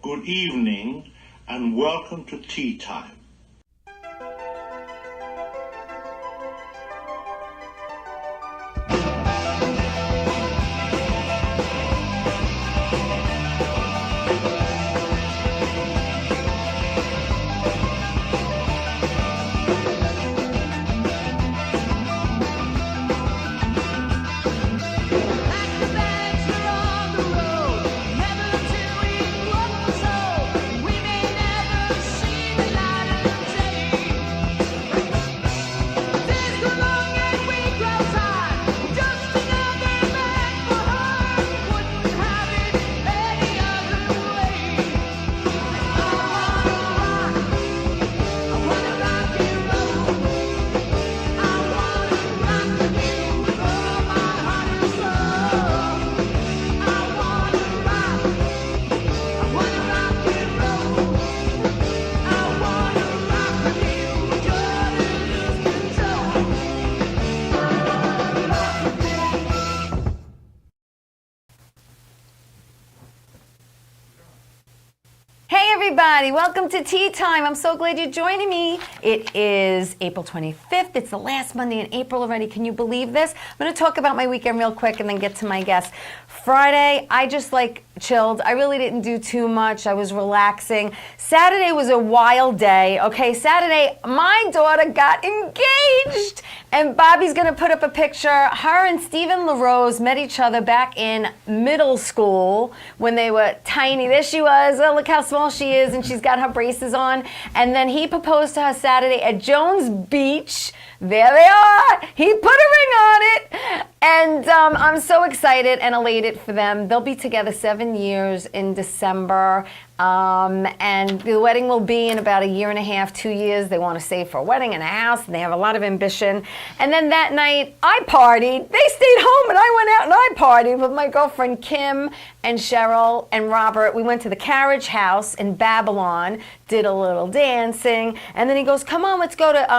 good evening, and welcome to Tea Time. Everybody, welcome to Tea Time. I'm so glad you're joining me. It is April 25th. It's the last Monday in April already. Can you believe this? I'm going to talk about my weekend real quick and then get to my guests. Friday, I just chilled. I really didn't do too much. I was relaxing. Saturday was a wild day. Okay, Saturday, my daughter got engaged. And Bobby's going to put up a picture. Her and Stephen LaRose met each other back in middle school when they were tiny. There she was. Oh, look how small she is. And she's got her braces on. And then he proposed to her Saturday at Jones Beach. There they are. He put a ring on it. And I'm so excited and elated for them. They'll be together 7 years in December. And the wedding will be in about a year and a half, 2 years. They want to save for a wedding and a house, and they have a lot of ambition. And then that night, I partied. They stayed home, and I went out and I partied with my girlfriend Kim and Cheryl and Robert. We went to the Carriage House in Babylon, did a little dancing, and then he goes, "Come on, let's go to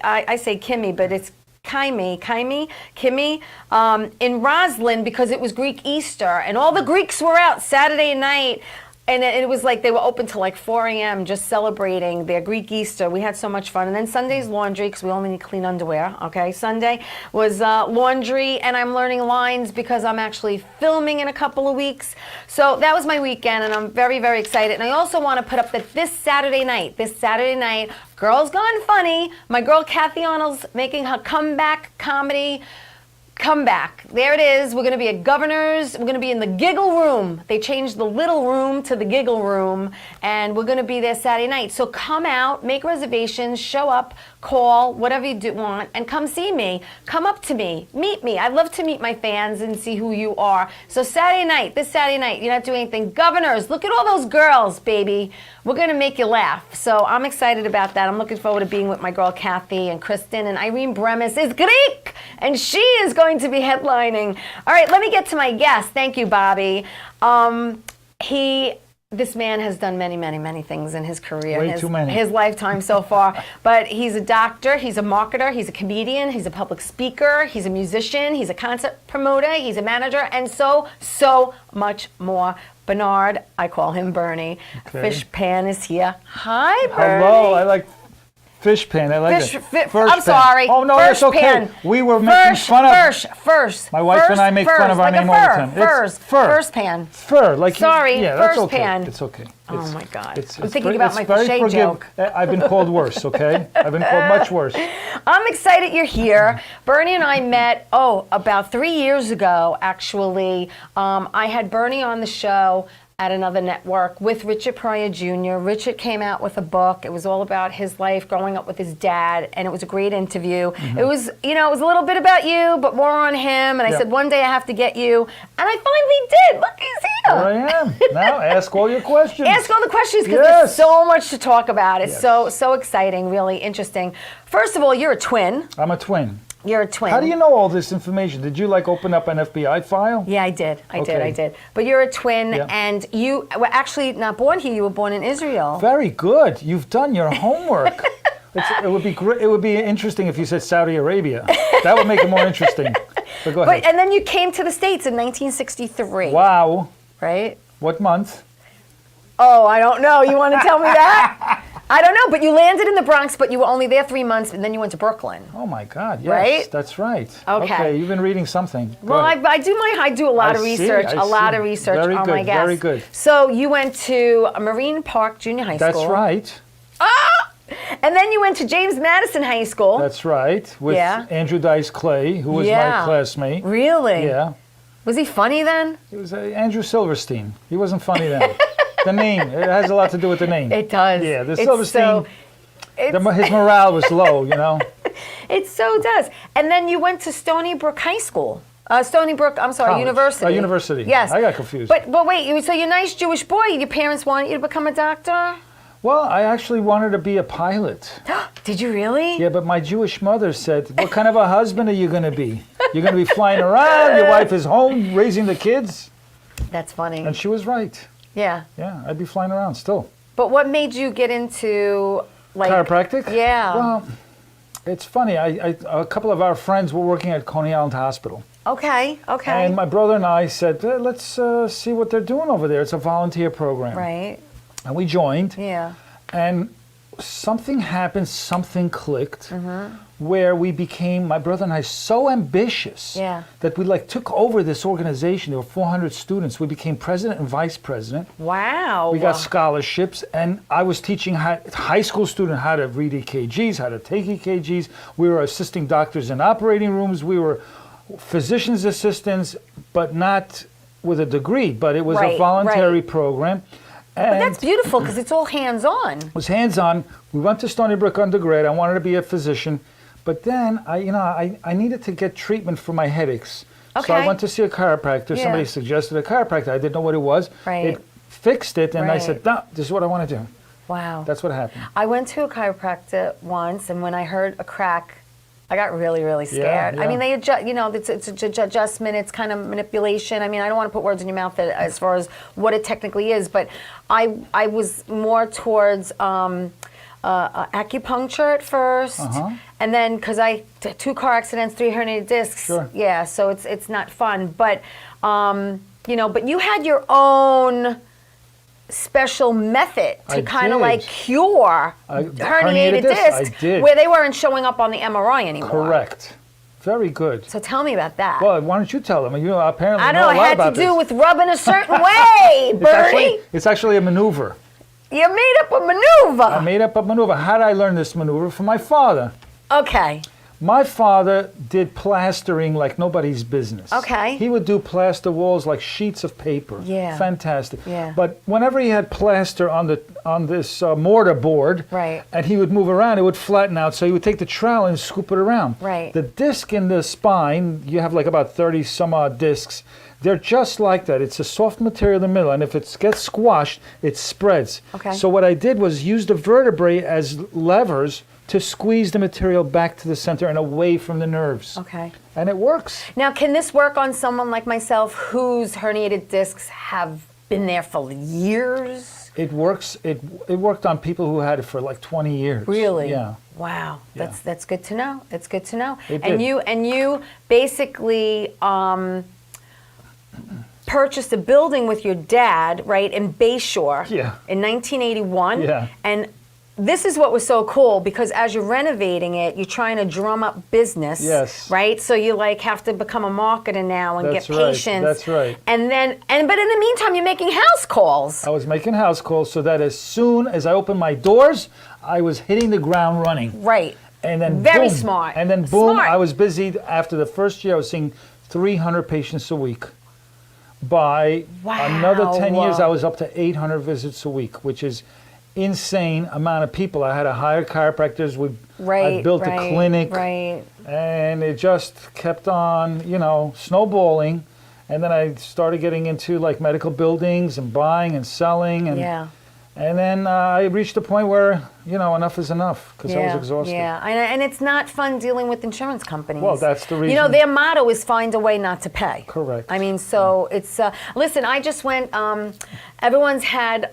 I say Kimmy, but it's Kimmy, in Roslyn, because it was Greek Easter, and all the Greeks were out Saturday night. And it was like they were open till like 4 a.m. just celebrating their Greek Easter. We had so much fun. And then Sunday's laundry, because we only need clean underwear, okay? Sunday was laundry, and I'm learning lines because I'm actually filming in a couple of weeks. So that was my weekend, and I'm very, very excited. And I also want to put up that this Saturday night, Girls Gone Funny, my girl Kathy Arnold's making her comeback comedy. Comeback. There it is. We're going to be at Governor's. We're going to be in the Giggle Room. They changed the little room to the Giggle Room, and we're going to be there Saturday night. So come out, make reservations, show up, call, whatever you want, and come see me. Come up to me. Meet me. I'd love to meet my fans and see who you are. So this Saturday night, you're not doing anything. Governor's, look at all those girls, baby. We're going to make you laugh. So I'm excited about that. I'm looking forward to being with my girl Kathy and Kristen, and Irene Bremis is Greek, and she is going to be headlining. All right, let me get to my guest. Thank you, Bobby. This man has done many, many, many things in his career, his lifetime so far. But he's a doctor, he's a marketer, he's a comedian, he's a public speaker, he's a musician, he's a concert promoter, he's a manager, and so much more. Bernard, I call him Bernie. Okay. Fish Pan is here. Hi, Bernie. Hello, I like Fish Pan. I like it. I'm sorry. Oh, no, it's okay. Pan. We were making fun of... First. My wife and I make fun of our name all the time. First Pan. Fur. Like sorry, yeah, First that's okay. Pan. It's okay. Oh, my God. I'm thinking about my shade joke. I've been called worse, okay? I've been called much worse. I'm excited you're here. Bernie and I met, about 3 years ago, actually. I had Bernie on the show at another network with Richard Pryor Jr. Richard came out with a book. It was all about his life growing up with his dad, and it was a great interview. Mm-hmm. It was, it was a little bit about you, but more on him. And I said, one day I have to get you. And I finally did. Look, he's here. Here I am. Now ask all your questions. Ask all the questions, because there's so much to talk about. It's so exciting, really interesting. First of all, you're a twin. I'm a twin. You're a twin. How do you know all this information? Did you open up an FBI file? Yeah, I did. I did. But you're a twin, and you were actually not born here. You were born in Israel. Very good. You've done your homework. It would be great. It would be interesting if you said Saudi Arabia. That would make it more interesting. But go ahead. And then you came to the States in 1963. Wow. Right? What month? Oh, I don't know. You want to tell me that? I don't know, but you landed in the Bronx, but you were only there 3 months, and then you went to Brooklyn. Oh my God! Yes, Right? that's right. Okay. You've been reading something. Go Well, ahead. I do a lot I of see, research, I a lot see. of research Very on good, my guests. very good. So you went to Marine Park Junior High School. That's right. And then you went to James Madison High School. That's right. With Yeah. Andrew Dice Clay, who was my classmate. Really? Yeah. Was he funny then? It was Andrew Silverstein. He wasn't funny then. The name. It has a lot to do with the name. It does. Yeah, the It's Silverstein. it's- His morale was low, you know. It so does. And then you went to Stony Brook High School. Stony Brook, I'm sorry, College. University. University. Yes. I got confused. But wait, so you're a nice Jewish boy. Your parents wanted you to become a doctor? Well, I actually wanted to be a pilot. Did you really? Yeah, but my Jewish mother said, what kind of a husband are you going to be? You're going to be flying around, your wife is home raising the kids? That's funny. And she was right. Yeah. Yeah, I'd be flying around still. But what made you get into like Chiropractic? Yeah. Well, it's funny. A couple of our friends were working at Coney Island Hospital. Okay. And my brother and I said, let's see what they're doing over there. It's a volunteer program. Right. And we joined. Yeah. And something happened, something clicked, where we became, my brother and I, so ambitious Yeah. that we took over this organization. There were 400 students. We became president and vice president. Wow. We got scholarships, and I was teaching high school students how to read EKGs, how to take EKGs. We were assisting doctors in operating rooms. We were physician's assistants, but not with a degree, but it was Right, a voluntary right. program. But And that's beautiful because it's all hands-on. was hands-on. We went to Stony Brook undergrad. I wanted to be a physician, but then I needed to get treatment for my headaches. So I Okay. went to see a chiropractor. Yeah. Somebody suggested a chiropractor. I didn't know what it was. Right. It fixed it, and I Right. said, "No, this is what I want to do." Wow. That's what happened. I went to a chiropractor once, and when I heard a crack, I got really, really scared. I yeah. mean, they adjust, it's adjustment, it's kind of manipulation. I mean, I don't want to put words in your mouth as far as what it technically is, but I was more towards acupuncture at first, and then because two car accidents, 3 herniated discs. Sure. Yeah, so it's not fun, but but you had your own special method to I kind of did. like cure herniated discs, discs I did. where they weren't showing up on the MRI anymore. Correct. Very good. So tell me about that. Well, why don't you tell them? You apparently I know know a it lot had about to do this. with rubbing a certain way, Bernie. It's actually a maneuver. You made up a maneuver. I made up a maneuver. How did I learn this maneuver? From my father. Okay. My father did plastering like nobody's business. Okay. He would do plaster walls like sheets of paper. Yeah. Fantastic. Yeah. But whenever he had plaster on this mortar board, Right. and he would move around, it would flatten out. So he would take the trowel and scoop it around. Right. The disc in the spine, you have like about 30 some odd discs. They're just like that. It's a soft material in the middle, and if it gets squashed, it spreads. Okay. So what I did was use the vertebrae as levers to squeeze the material back to the center and away from the nerves. Okay. And it works. Now, can this work on someone like myself whose herniated discs have been there for years? It works. It worked on people who had it for like 20 years. Really? Yeah. Wow. Yeah. That's good to know. It's good to know. It and did. you basically purchased a building with your dad, right, in Bayshore. Yeah. In 1981. Yeah. And this is what was so cool because as you're renovating it, you're trying to drum up business. Yes. Right? So you have to become a marketer now and That's get right. patients. That's right. But in the meantime, you're making house calls. I was making house calls so that as soon as I opened my doors, I was hitting the ground running. Right. And then Very boom. smart. And then boom, Smart. I was busy. After the first year, I was seeing 300 patients a week. By another 10 years, I was up to 800 visits a week, which is insane amount of people. I had to hire chiropractors. I built a clinic. Right. And it just kept on, snowballing. And then I started getting into like medical buildings and buying and selling. And, Yeah. and then I reached a point where, enough is enough because I was exhausted. Yeah, and it's not fun dealing with insurance companies. Well, that's the reason. Their motto is find a way not to pay. Correct. I memean, so it's, listen, I just went, everyone's had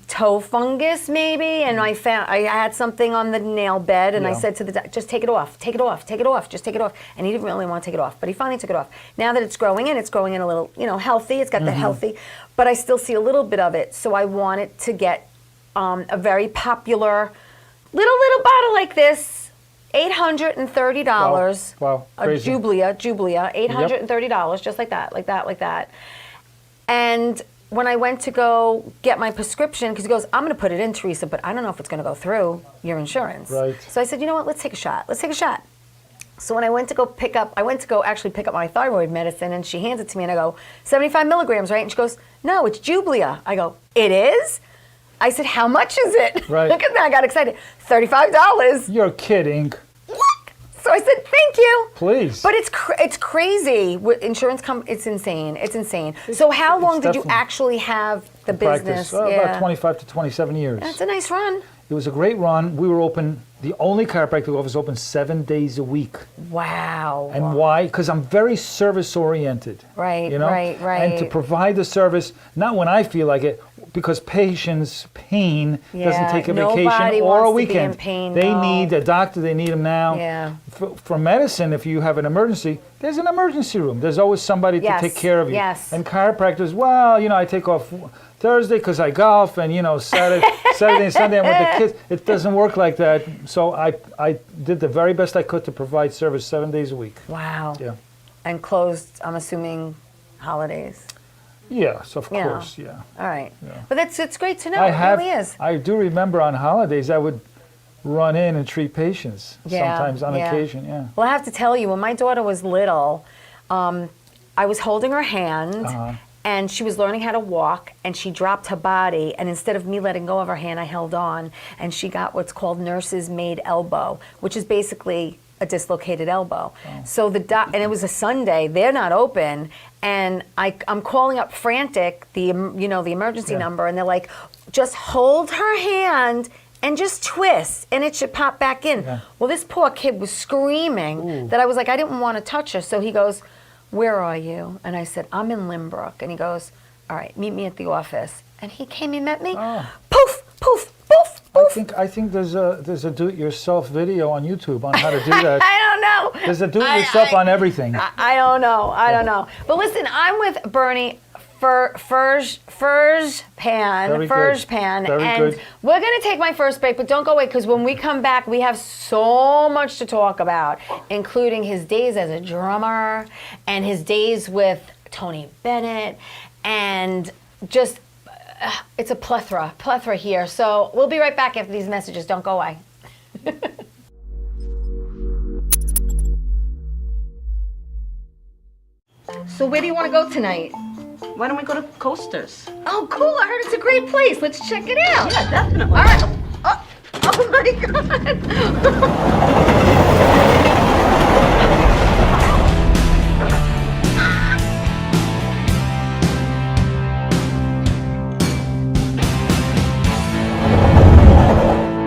toe fungus maybe, and I had something on the nail bed, and I Yeah. said to the doctor, just take it off, just take it off. And he didn't really want to take it off, but he finally took it off. Now that it's growing in a little, healthy, it's got the healthy. but I still see a little bit of it. So I wanted to get a very popular little bottle like this, $830. Wow, a crazy. Jublia, $830, just like that. And when I went to go get my prescription, because he goes, I'm going to put it in, Teresa, but I don't know if it's going to go through your insurance. Right. So I said, you know what, let's take a shot. So when I went to go actually pick up my thyroid medicine, and she hands it to me, and I go, 75 milligrams, right? And she goes, no, it's Jublia. I go, it is? I said, how much is it? Right. Look at that, I got excited. $35. You're kidding. What? So I said, thank you. Please. But it's crazy. With insurance it's insane. It's insane. So how long did you definitely actually have the Practice. business? About 25 to 27 years. That's a nice run. It was a great run. We were open, the only chiropractic office open 7 days a week. Wow. And why? Because I'm very service oriented. Right, you know? right. And to provide the service, not when I feel like it, because patients' pain doesn't take a nobody vacation or a wants to be in weekend. pain, They no. need a doctor, they need them now. Yeah. For medicine, if you have an emergency, there's an emergency room. There's always somebody to Yes, take care of you. yes. And chiropractors, well, I take off Thursday because I golf, and Saturday and Sunday I'm with the kids. It doesn't work like that. So I did the very best I could to provide service 7 days a week. Wow. Yeah. And closed, I'm assuming, holidays. Yes, of Yeah. course, yeah. All right. Yeah. But it's great to know. It really is. I do remember on holidays I would run in and treat patients Yeah, sometimes on yeah. occasion, yeah. Well, I have to tell you, when my daughter was little, I was holding her hand, and she was learning how to walk, and she dropped her body, and instead of me letting go of her hand, I held on, and she got what's called nurse's made elbow, which is basically a dislocated elbow. So and it was a Sunday, they're not open, and I'm calling up frantic, the emergency number, and they're like, just hold her hand and just twist, and it should pop back in. Yeah. Well, this poor kid was screaming that I was like, I didn't want to touch her. So he goes, where are you? And I said, I'm in Limbrook. And he goes, all right, meet me at the office. And he came and met me. Oh. Poof, poof, poof, poof. I think there's a do-it-yourself video on YouTube on how to do that. I don't know. There's a do-it-yourself on everything. I don't know. But listen, I'm with Bernie Furspan, Very good. and Very good. we're going to take my first break, but don't go away, because when we come back, we have so much to talk about, including his days as a drummer and his days with Tony Bennett, and just it's a plethora here. So we'll be right back after these messages. Don't go away. So where do you want to go tonight? Why don't we go to Coasters? Oh, cool. I heard it's a great place. Let's check it out. Yeah, definitely. All right. Oh my God.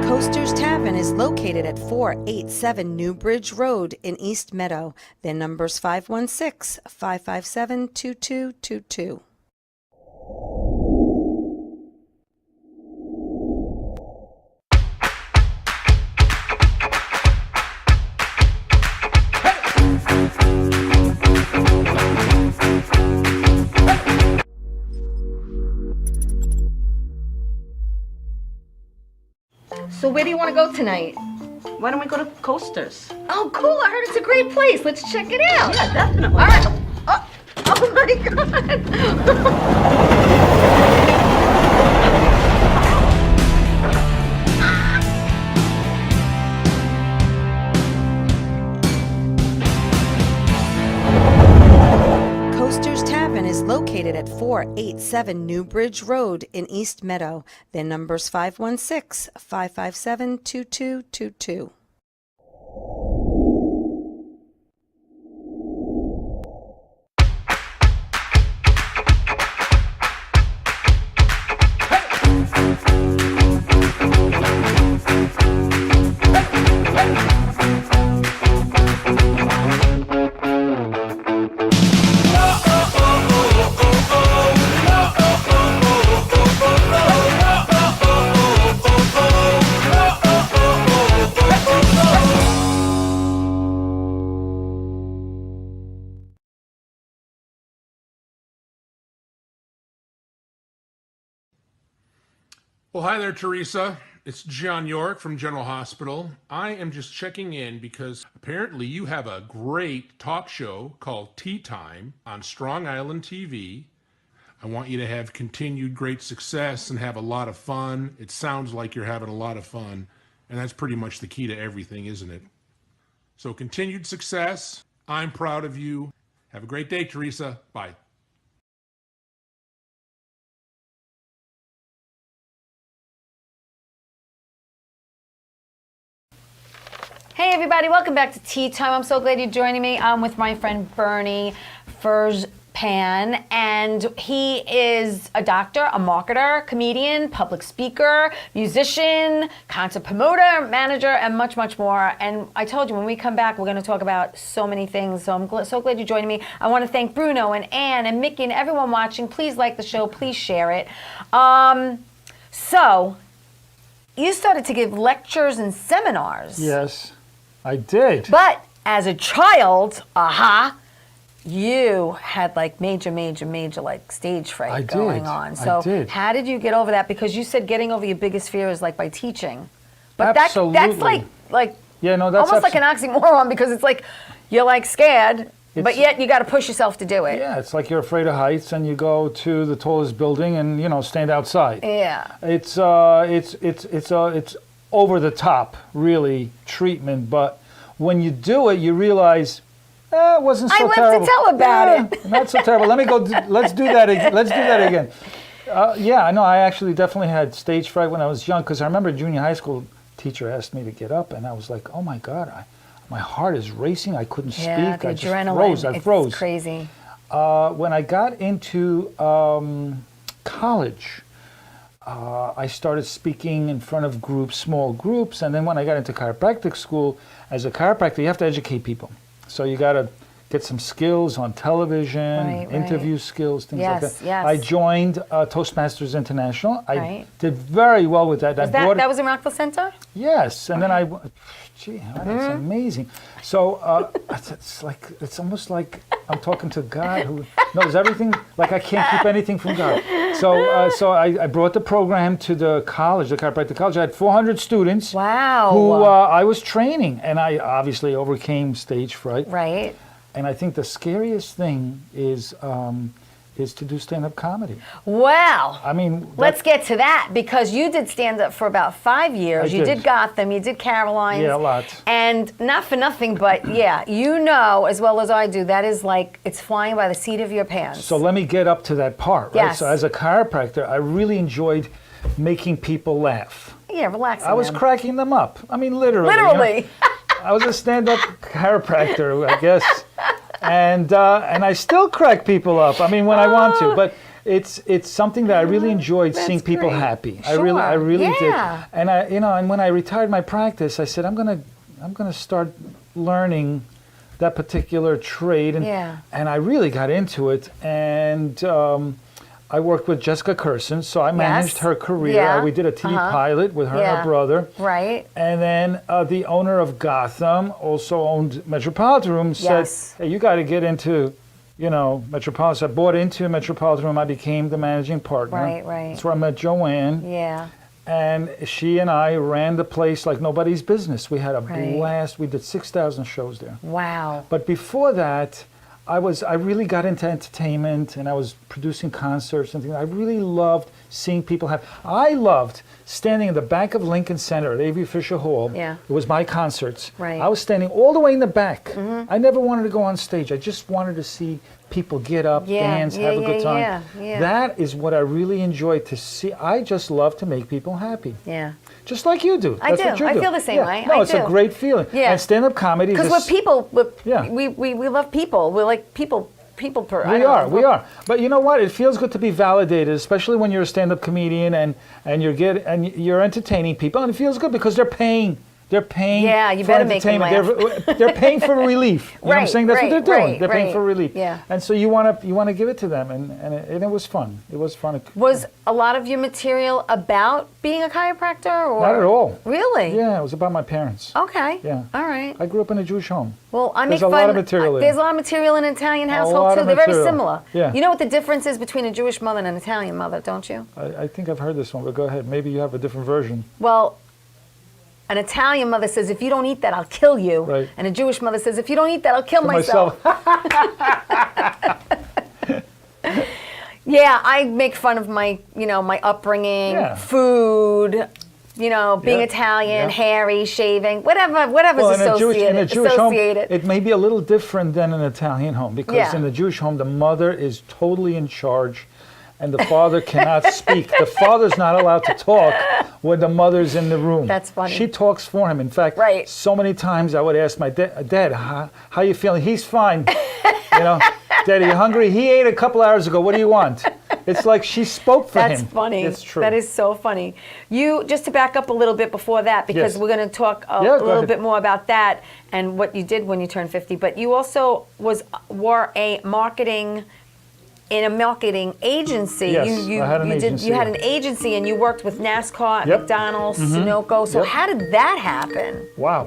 Coasters Tavern is located at 487 New Bridge Road in East Meadow. Their number's 516-557-2222. So where do you want to go tonight? Why don't we go to Coasters? Oh, cool. I heard it's a great place. Let's check it out. Yeah, definitely. All right. Oh my God. Coasters Tavern is located at 487 New Bridge Road in East Meadow. Their number's 516-557-2222. Well, hi there, Teresa. It's John York from General Hospital. I am just checking in because apparently you have a great talk show called Tea Time on Strong Island TV. I want you to have continued great success and have a lot of fun. It sounds like you're having a lot of fun, and that's pretty much the key to everything, isn't it? So continued success. I'm proud of you. Have a great day, Teresa. Bye. Hey everybody, welcome back to Tea Time. I'm so glad you're joining me. I'm with my friend Bernie Furspan, and he is a doctor, a marketer, comedian, public speaker, musician, concert promoter, manager, and much, much more. And I told you, when we come back, we're going to talk about so many things. So I'm so glad you're joining me. I want to thank Bruno and Ann and Mickey and everyone watching. Please like the show. Please share it. So you started to give lectures and seminars. Yes, I did. But as a child, you had like major like stage fright going on. So I did. how did you get over that? Because you said getting over your biggest fear is like by teaching. But Absolutely. that's like Yeah, no, that's almost like an oxymoron, because it's like you're like scared, but yet you got to push yourself to do it. Yeah, it's like you're afraid of heights and you go to the tallest building and stand outside. Yeah. It's over the top, really, treatment. But when you do it, you realize, it wasn't so I lived terrible. to tell about it. Not so terrible. Let me go. Let's do that again. Let's do that again. Yeah, I know. I actually definitely had stage fright when I was young, because I remember junior high school teacher asked me to get up, and I was like, oh my God, my heart is racing. I couldn't speak. The I just adrenaline. froze. I froze. It's crazy. When I got into college, I started speaking in front of groups, small groups, and then when I got into chiropractic school, as a chiropractor, you have to educate people. So you got to get some skills on television, interview skills, things like that. Yes. I joined Toastmasters International. I did very well with that. That was in Rockville Center? Yes, and then that's amazing. So it's almost like I'm talking to God who knows everything. Like I can't keep anything from God. So I brought the program to the college, the chiropractic college. I had 400 students. Wow. Who I was training, and I obviously overcame stage fright. Right. And I think the scariest thing is to do stand-up comedy. Wow. I mean, let's get to that, because you did stand-up for about 5 years. You did Gotham, you did Caroline's. Yeah, a lot. And not for nothing, but yeah, you know as well as I do, that is like, it's flying by the seat of your pants. So let me get up to that part, right? Yes. So as a chiropractor, I really enjoyed making people laugh. Yeah, relaxing I was them. cracking them up. I mean, literally. Literally. I was a stand-up chiropractor, I guess. And I still crack people up. I mean, when I want to, but it's something that I really enjoyed, seeing people happy. Sure. I really did. Yeah. And and when I retired my practice, I said I'm gonna start learning that particular trade, and I really got into it. And I worked with Jessica Curson, so I managed her career. Yeah. We did a TV pilot with her and her brother. Right. And then the owner of Gotham also owned Metropolitan Room, said, hey, you got to get into, Metropolitan. So I bought into Metropolitan Room. I became the managing partner. Right. That's where I met Joanne. Yeah. And she and I ran the place like nobody's business. We had a blast. We did 6,000 shows there. Wow. But before that, I really got into entertainment, and I was producing concerts and things. I really loved seeing people have. I loved standing in the back of Lincoln Center at A.V. Fisher Hall. Yeah. It was my concerts. Right. I was standing all the way in the back. I never wanted to go on stage. I just wanted to see people get up, dance, have a good time. Yeah. That is what I really enjoyed to see. I just love to make people happy. Yeah. Just like you do. I That's do. What you I do. feel the same way. No, I it's do. a great feeling. Yeah. And stand-up comedy. Because we're people. We love people. We're like people. We are. But you know what? It feels good to be validated, especially when you're a stand-up comedian and you're entertaining people, and it feels good because they're paying They're paying Yeah, you for better make them entertainment. They're paying for relief. You know what I'm Right, saying? That's what they're right, doing. right, They're paying right. for relief. Yeah. And so you want to give it to them, and it was fun. It was fun. Was a lot of your material about being a chiropractor? Or? Not at all. Really? Yeah, it was about my parents. Okay. Yeah. All right. I grew up in a Jewish home. Well, I There's make a fun. lot of material there. There's a lot of material in an Italian household lot too. of They're very material. similar. Yeah. You know what the difference is between a Jewish mother and an Italian mother, don't you? I think I've heard this one, but go ahead. Maybe you have a different version. Well, an Italian mother says, "If you don't eat that, I'll kill you," Right. and a Jewish mother says, "If you don't eat that, I'll kill For myself." Yeah, I make fun of my, my upbringing, Yeah. food, being Yeah, Italian, yeah. hairy, shaving, whatever's Well, in associated. a Jewish home, associated. it may be a little different than an Italian home because Yeah. in the Jewish home, the mother is totally in charge and the father cannot speak. The father's not allowed to talk when the mother's in the room. That's funny. She talks for him. In fact, Right. so many times I would ask my dad, how you feeling? He's fine. Daddy, you hungry? He ate a couple hours ago. What do you want? It's like she spoke for him. That's funny. It's true. That is so funny. You, just to back up a little bit before that, because Yes. we're going to talk a Yeah, go little ahead. bit more about that and what you did when you turned 50. But you also were a marketing agency. Yes, you I had an you agency. You had an agency and you worked with NASCAR, Yep. McDonald's, Sunoco. So Yep. how did that happen? Wow.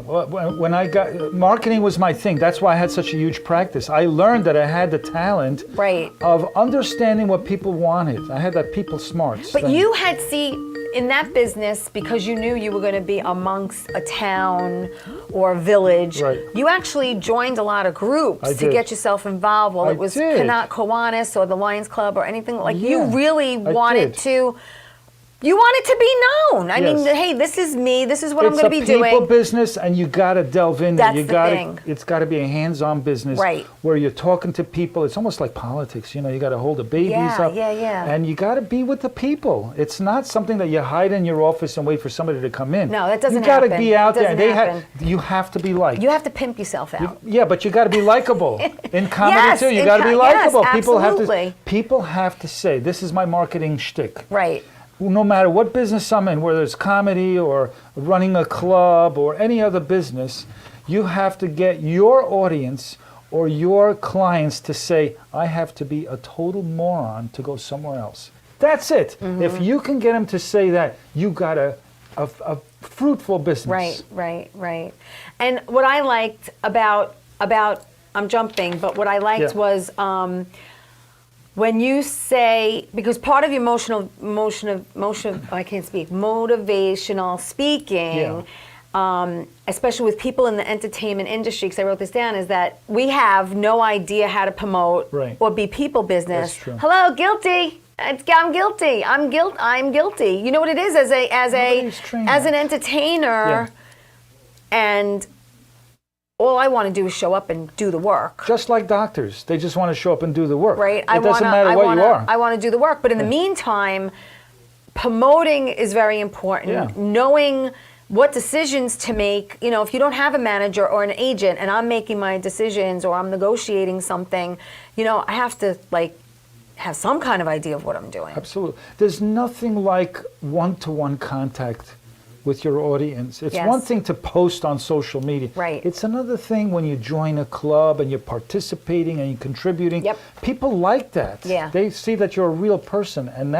When I got marketing was my thing. That's why I had such a huge practice. I learned that I had the talent Right. of understanding what people wanted. I had that people smarts. But thing. you had, in that business, because you knew you were going to be amongst a town or a village, Right. you actually joined a lot of groups I to did. get yourself involved. Well, I it was did. Kanat Kiwanis or the Lions Club or anything like. You Yeah, really I wanted did. to. You wanted to be known. I mean, Yes. hey, this is me. This is what I'm It's going to be a people doing. business, and you got to delve in there. That's You the gotta, thing. It's got to be a hands-on business, Right. Where you're talking to people. It's almost like politics. You got to hold the babies Yeah, up, yeah. and you got to be with the people. It's not something that you hide in your office and wait for somebody to come in. No, that doesn't You got to happen. be out It there. doesn't happen. You have to be liked. You have to pimp yourself out. Yeah, but you got to be likable in comedy Yes, too. You in got to be yes, likable. absolutely. People have to say, "This is my marketing shtick." Right. No matter what business I'm in, whether it's comedy or running a club or any other business, you have to get your audience or your clients to say, "I have to be a total moron to go somewhere else." That's it. Mm-hmm. If you can get them to say that, you got a fruitful business. Right. And what I liked about I'm jumping, but what I liked Yeah. was when you say, because part of your motivational speaking, especially with people in the entertainment industry, because I wrote this down, is that we have no idea how to promote Right. or be people business. That's true. Hello, guilty. I'm guilty. I'm guilty. You know what it is Nobody's trained as an that. entertainer, Yeah. and all I want to do is show up and do the work. Just like doctors, they just want to show up and do the work. Right? It doesn't matter what you are. I want to do the work. But in the meantime, promoting is very important. Yeah. Knowing what decisions to make. If you don't have a manager or an agent and I'm making my decisions or I'm negotiating something, I have to have some kind of idea of what I'm doing. Absolutely. There's nothing like one-to-one contact with your audience. It's Yes. one thing to post on social media. Right. It's another thing when you join a club and you're participating and you're contributing. Yep. People like that. Yeah. They see that you're a real person, and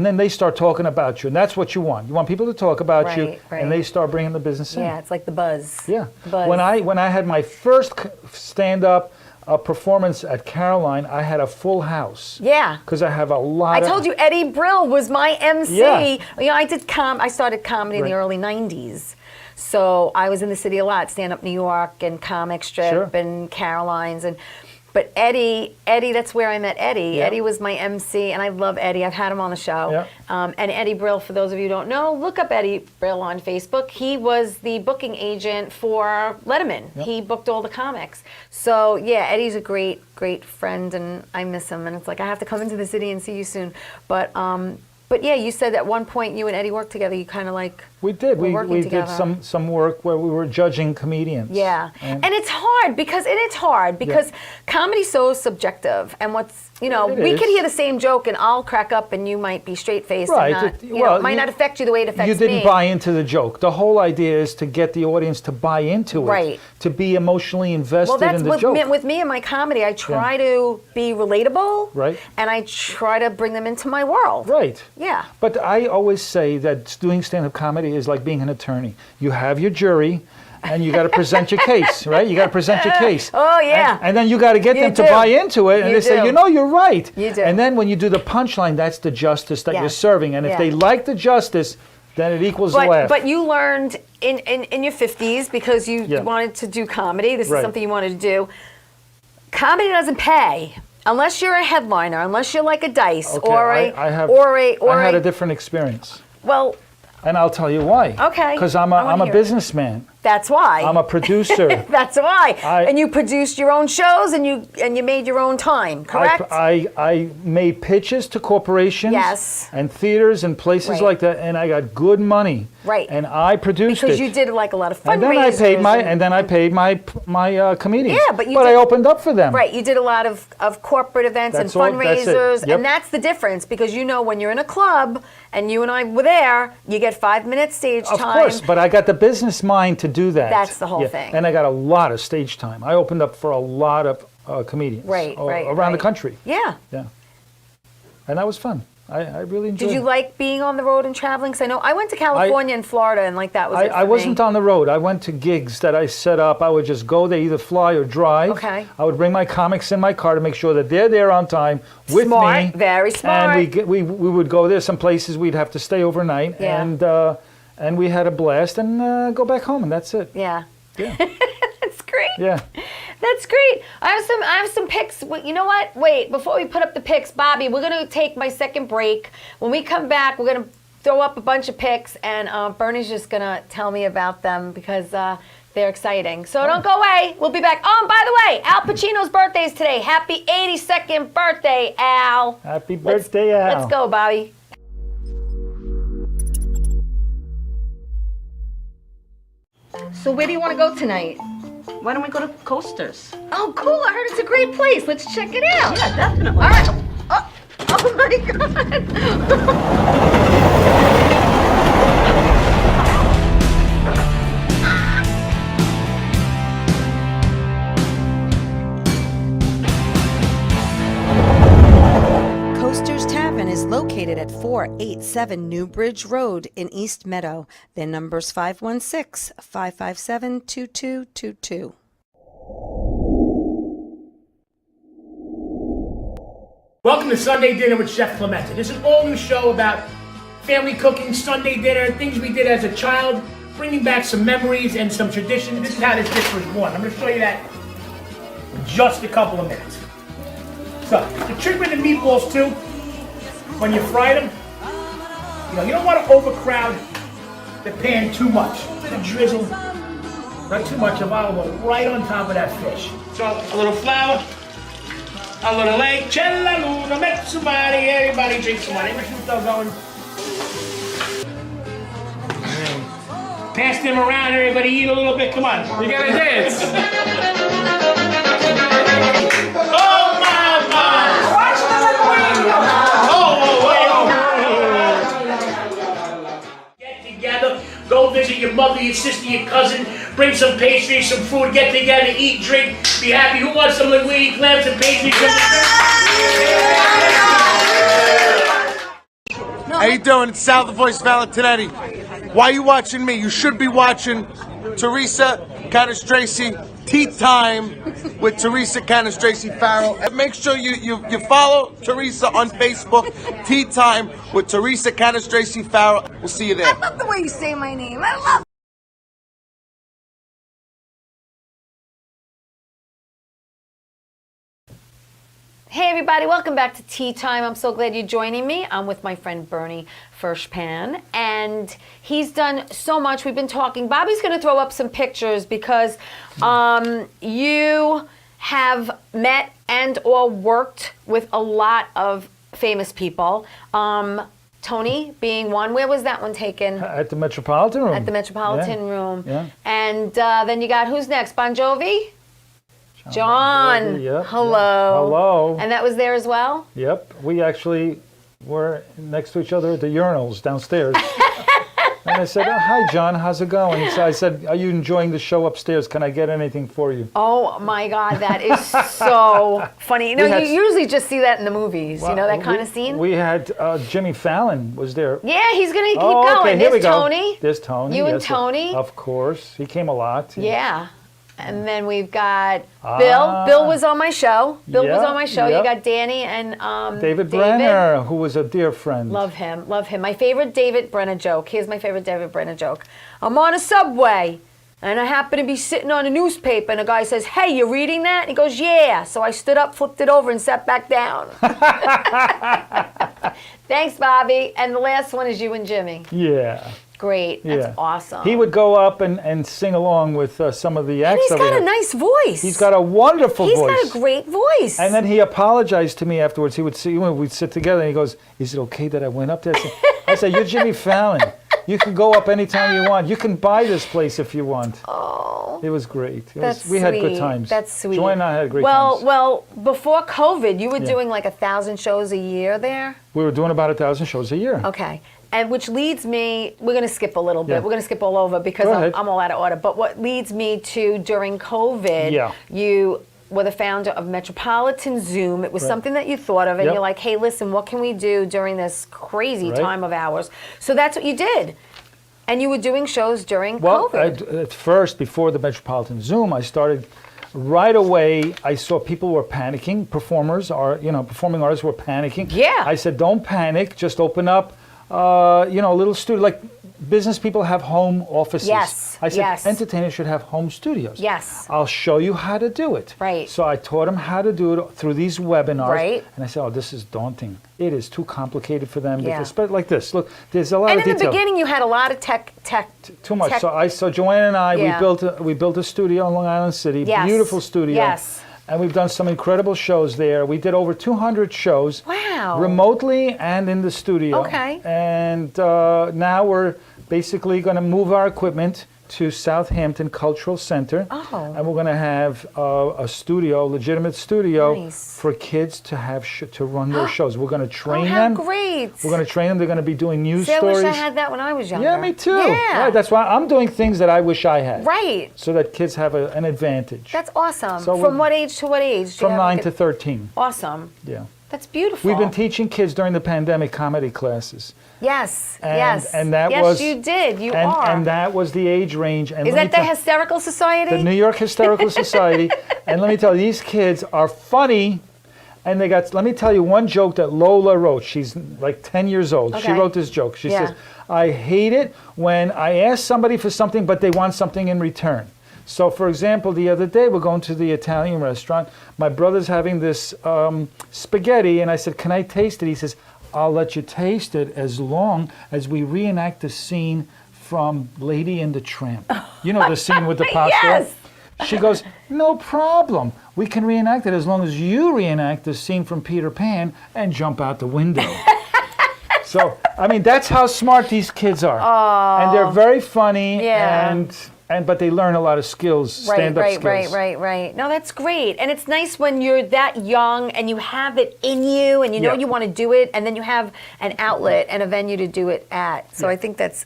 then they start talking about you, and that's what you want. You want people to talk about you, Right. and they start bringing the business in. Yeah, it's like the buzz. Yeah. The buzz. When I had my first stand-up performance at Caroline, I had a full house. Yeah. Because I have a lot. I told you Eddie Brill was my MC. Yeah. I started comedy in the Right. early 90s. So I was in the city a lot, Stand Up New York and Comic Strip Sure. and Caroline's. But Eddie, that's where I met Eddie. Yeah. Eddie was my MC, and I love Eddie. I've had him on the show. Yeah. And Eddie Brill, for those of you who don't know, look up Eddie Brill on Facebook. He was the booking agent for Letterman. Yep. He booked all the comics. So yeah, Eddie's a great, great friend, and I miss him. And it's like I have to come into the city and see you soon. But yeah, you said at one point you and Eddie worked together. You kind of We did. were We working did together. some work where we were judging comedians. Yeah, And- and it's hard because comedy's so subjective, and what's You know, It we is. could hear the same joke and I'll crack up and you might be straight faced Right. and not, Well, it might not affect you the way it affects You didn't me. buy into the joke. The whole idea is to get the audience to buy into it. Right. To be emotionally invested Well, that's in the with joke. with me and my comedy. I try to be relatable. Right. And I try to bring them into my world. Right. Yeah. But I always say that doing stand-up comedy is like being an attorney. You have your jury, and you got to present your case, right? You got to present your case. Oh, yeah. And then you got to get You them to do. buy into it, and You they say, do. you know, you're right. You do. And then when you do the punchline, that's the justice that Yeah. you're serving. And if Yeah. they like the justice, then it equals the laugh. But you learned in your 50s because you Yeah. wanted to do comedy. This Right. is something you wanted to do. Comedy doesn't pay unless you're a headliner, unless you're like a Dice Okay, or I had a different experience. well, And I'll tell you why. Okay. Because I'm I wanna a hear it. businessman. that's why. I'm a producer. That's why. I- And you produced your own shows and you made your own time, correct? I made pitches to corporations Yes. and theaters and places Right. like that, and I got good money. Right. And I produced because it. you did like a lot of fundraisers. and then I paid my comedians. Yeah, but you I did- opened up for them. Right, you did a lot of corporate events That's and all- that's it. fundraisers, Yep. and that's the difference because you know when you're in a club and you and I were there, you get 5 minutes stage Of time. course, but I got the business mind to do that. That's the whole thing. And I got a lot of stage time. I opened up for a lot of comedians Right, right, around the right. country. Yeah. Yeah. And that was fun. I really enjoyed Did you it. like being on the road and traveling? Because I know I went to California and Florida, and like that was it for I wasn't me. on the road. I went to gigs that I set up. I would just go there, either fly or drive. Okay. I would bring my comics in my car to make sure that they're there on time with Smart, me. very smart. And we would go there. Some places we'd have to stay overnight. Yeah. And we had a blast and go back home, and that's it. Yeah. Yeah. That's great. Yeah. That's great. I have some pics. You know what? Wait, before we put up the pics, Bobby, we're going to take my second break. When we come back, we're going to throw up a bunch of pics, and Bernie's just going to tell me about them because they're exciting. So don't go away. We'll be back. Oh, and by the way, Al Pacino's birthday is today. Happy 82nd birthday, Al. Happy birthday, Al. Let's go, Bobby. So where do you want to go tonight? Why don't we go to Coasters? Oh, cool. I heard it's a great place. Let's check it out. Yeah, definitely. All right. Oh my God. Coasters Tavern is located at 487 New Bridge Road in East Meadow. Their number's 516-557-2222. Welcome to Sunday Dinner with Chef Clemente. This is an all-new show about family cooking, Sunday dinner, things we did as a child, bringing back some memories and some tradition. This is how this dish was born. I'm going to show you that in just a couple of minutes. So, the trick with the meatballs too, when you fry them, you don't want to overcrowd the pan too much. To drizzle, not too much of olive oil right on top of that fish. So, a little flour. A little egg, c'è la luna, mezzo mare, everybody drinks some wine. Everybody shoot going. Pass them around, everybody eat a little bit. Come on, you gotta dance. Oh my God! Get together, go visit your mother, your sister, your cousin, bring some pastry, some food, get together, eat, drink, be happy. Who wants some linguine, clams, and pastry? How you doing? It's Sal the Voice Valentinetti. Why are you watching me? You should be watching Teresa Canastraci Tea Time with Teresa Canastraci Farrell. And make sure you follow Teresa on Facebook. Tea Time with Teresa Canastraci Farrell. We'll see you there. I love the way you say my name. I love it. Hey everybody, welcome back to Tea Time. I'm so glad you're joining me. I'm with my friend Bernie Fershpan, and he's done so much. We've been talking. Bobby's going to throw up some pictures because you have met and or worked with a lot of famous people. Tony being one. Where was that one taken? At the Metropolitan Room. At the Metropolitan Room. Yeah. And then you got, who's next? Bon Jovi? John. Yep, Hello. Hello. And that was there as well? Yep. We actually were next to each other at the urinals downstairs. And I said, oh, hi, John. How's it going? So I said, are you enjoying the show upstairs? Can I get anything for you? Oh, my God. That is so funny. You know, you usually just see that in the movies, you know, that kind of scene. We had Jimmy Fallon was there. Yeah, he's going to keep Oh, going. okay, here we There's go. Tony. There's Tony. You and yes, Tony. Of course. He came a lot. Yeah. And then we've got Bill. Bill was on my show. Bill was on my show. Yep. You got Danny and David Brenner, who was a dear friend. Love him. Love him. My favorite David Brenner joke. Here's my favorite David Brenner joke. I'm on a subway, and I happen to be sitting on a newspaper, and a guy says, hey, you reading that? And he goes, yeah. So I stood up, flipped it over, and sat back down. Thanks, Bobby. And the last one is you and Jimmy. Yeah. Great. That's awesome. He would go up and sing along with some of the acts. And he's got a nice voice. He's got a wonderful voice. He's got a great voice. And then he apologized to me afterwards. He would see when we'd sit together, and he goes, "Is it okay that I went up there?" I said, "You're Jimmy Fallon. You can go up anytime you want. You can buy this place if you want." Oh, it was great. We had good times. That's sweet. Joy and I had great times. Well, before COVID, you were doing like 1,000 shows a year there. We were doing about 1,000 shows a year. Okay. And which leads me, we're going to skip a little bit. Yeah. We're going to skip all over because I'm all out of order. But what leads me to, during COVID, you were the founder of Metropolitan Zoom. It was something that you thought of, and you're like, hey, listen, what can we do during this crazy time of ours? So that's what you did. And you were doing shows during COVID. At first, before the Metropolitan Zoom, I started right away. I saw people were panicking. Performers performing artists were panicking. Yeah. I said, don't panic. Just open up, a little studio. Like business people have home offices. Yes. I said, entertainers should have home studios. Yes. I'll show you how to do it. Right. So I taught them how to do it through these webinars. Right. And I said, oh, this is daunting. It is too complicated for them. Yeah. But like this, look, there's a lot of detail. And in the beginning, you had a lot of tech. Too much. So Joanne and I, we built a studio in Long Island City. Yes. Beautiful studio. Yes. And we've done some incredible shows there. We did over 200 shows. Wow. Remotely and in the studio. Okay. And now we're basically going to move our equipment to Southampton Cultural Center. Oh. And we're going to have a studio, legitimate studio, Nice. for kids to have to run their shows. We're going to train how them. great. We're going to train them. They're going to be doing news See, stories. I wish I had that when I was younger. Yeah, me too. Yeah. Right, that's why I'm doing things that I wish I had. Right. So that kids have an advantage. That's awesome. So From what age to what age? Do you From have 9 like to 13. Awesome. Yeah. That's beautiful. We've been teaching kids during the pandemic comedy classes. Yes. And, yes. And that yes, was. you did. You and, are. And that was the age range. And Is let me that the tell- Hysterical Society? The New York Hysterical Society. And let me tell you, these kids are funny. And let me tell you one joke that Lola wrote. She's like 10 years old. She Okay. wrote this joke. She says, I hate it when I ask somebody for something, but they want something in return. So, for example, the other day, we're going to the Italian restaurant. My brother's having this spaghetti, and I said, can I taste it? He says, I'll let you taste it as long as we reenact the scene from Lady and the Tramp. You know the scene with the pasta? Yes. She goes, no problem. We can reenact it as long as you reenact the scene from Peter Pan and jump out the window. So, I mean, that's how smart these kids are. And they're very funny, but they learn a lot of skills, stand-up skills. Right. No, that's great. And it's nice when you're that young and you have it in you and you know you want to do it, and then you have an outlet and a venue to do it at. So I think that's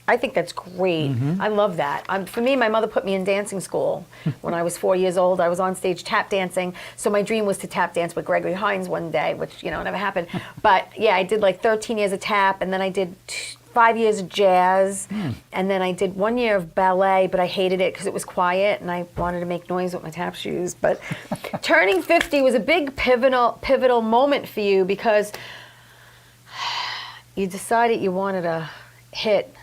great. Mm-hmm. I love that. For me, my mother put me in dancing school when I was 4 years old. I was on stage tap dancing. So my dream was to tap dance with Gregory Hines one day, which, never happened. But yeah, I did like 13 years of tap, and then I did 5 years of jazz, and then I did 1 year of ballet, but I hated it because it was quiet and I wanted to make noise with my tap shoes. But turning 50 was a big pivotal moment for you because you decided you wanted to hit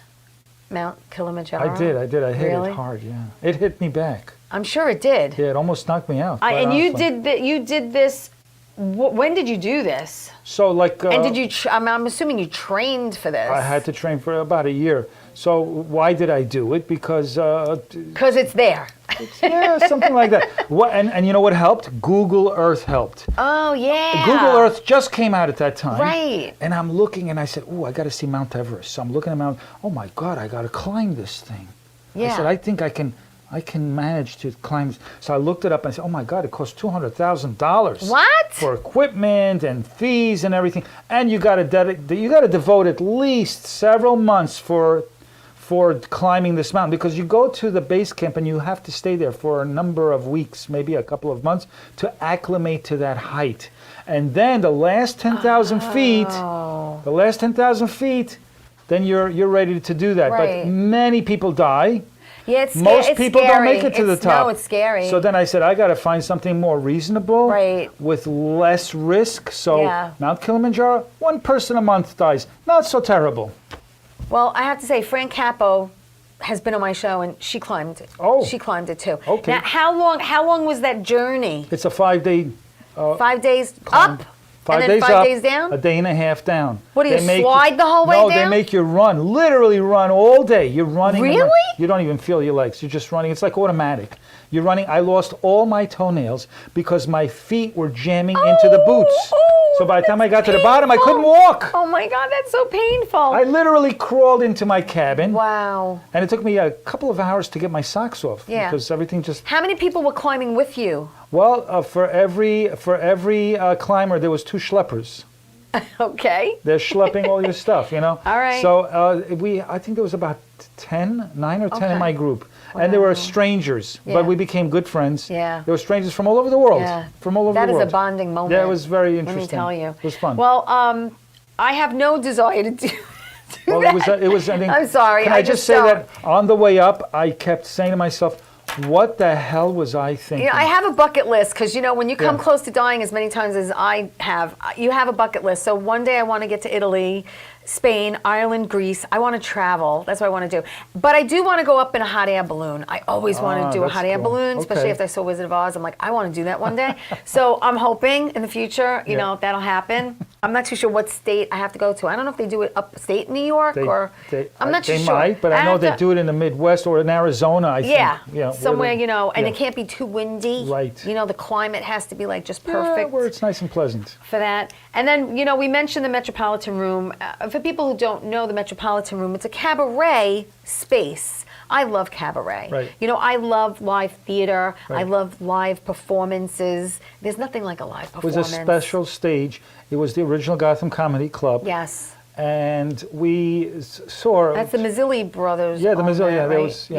Mount Kilimanjaro. I did. I hit Really? it hard, yeah. It hit me back. I'm sure it did. Yeah, it almost knocked me out. And quite you honestly. did this. When did you do this? So like, And did you? I'm assuming you trained for this. I had to train for about a year. So why did I do it? Because Because it's there. yeah, something like that. And you know what helped? Google Earth helped. Oh yeah. Google Earth just came out at that time. Right. And I'm looking, and I said, "Oh, I got to see Mount Everest." So I'm looking at Mount. Oh my God, I got to climb this thing. Yeah. I said, I think I can I can manage to climb. So I looked it up and I said, oh my God, it costs $200,000. What? For equipment and fees and everything. And you got to devote at least several months for climbing this mountain, because you go to the base camp and you have to stay there for a number of weeks, maybe a couple of months, to acclimate to that height. And then the last 10,000 feet, then you're ready to do that. Right. But many people die. Yeah, it's Most people don't make it to the top. No, it's scary. So then I said, I got to find something more reasonable, Right. with less risk. So Yeah. Mount Kilimanjaro, 1 person a month dies. Not so terrible. Well, I have to say, Fran Capo has been on my show, and she climbed it. Oh. She climbed it too. Okay. Now, how long was that journey? It's a 5-day 5 days climb. up, 5 and then days 5 up, days down. a day and a half down. What, do you They make slide the whole way No, down? they make you run, literally run all day. You're running. and Really? You don't even feel your legs. You're just running. It's like automatic. You're running. I lost all my toenails because my feet were jamming into the boots. So by the time I got to the bottom, I couldn't walk. Oh my God, that's so painful. I literally crawled into my cabin. Wow. And it took me a couple of hours to get my socks off. Yeah. Because everything just. How many people were climbing with you? Well, for every climber, there was 2 schleppers. Okay. They're schlepping all your stuff, you know. All right. So I think there was about 9 or 10 in Okay. my group, and they were strangers, Yeah. but we became good friends. Yeah. There were strangers from all over the world. Yeah. From all over That the is world. a bonding moment. Yeah, it was very Let interesting. me tell you. It was fun. Well, I have no desire to do. Well, it was. I think, I'm sorry, Can I I just just say don't. that on the way up, I kept saying to myself, "What the hell was I thinking?" You know, I have a bucket list because, you know, when you come Yeah. close to dying as many times as I have, you have a bucket list. So one day I want to get to Italy, Spain, Ireland, Greece. I want to travel. That's what I want to do. But I do want to go up in a hot air balloon. I always want to do a that's hot air cool. balloon, especially Okay. after I saw Wizard of Oz. I'm like, I want to do that one day. So I'm hoping in the future, you Yeah. know, that'll happen. I'm not too sure what state I have to go to. I don't know if they do it upstate New York or I'm not too they sure. might, but I know have they to- do it in the Midwest or in Arizona, I think. Yeah, where somewhere, the- you know, and yeah. it can't be too windy. Right. You know, the climate has to be like just Yeah, perfect where it's nice and pleasant. for that. And then, you know, we mentioned the Metropolitan Room. For people who don't know the Metropolitan Room, it's a cabaret space. I love cabaret. Right. You know, I love live theater. I Right. love live performances. There's nothing like a live It was performance. a special stage. It was the original Gotham Comedy Club. Yes. And we saw. That's the Mazzilli brothers. Yeah, the own Mazzilli. that, Yeah, there right? was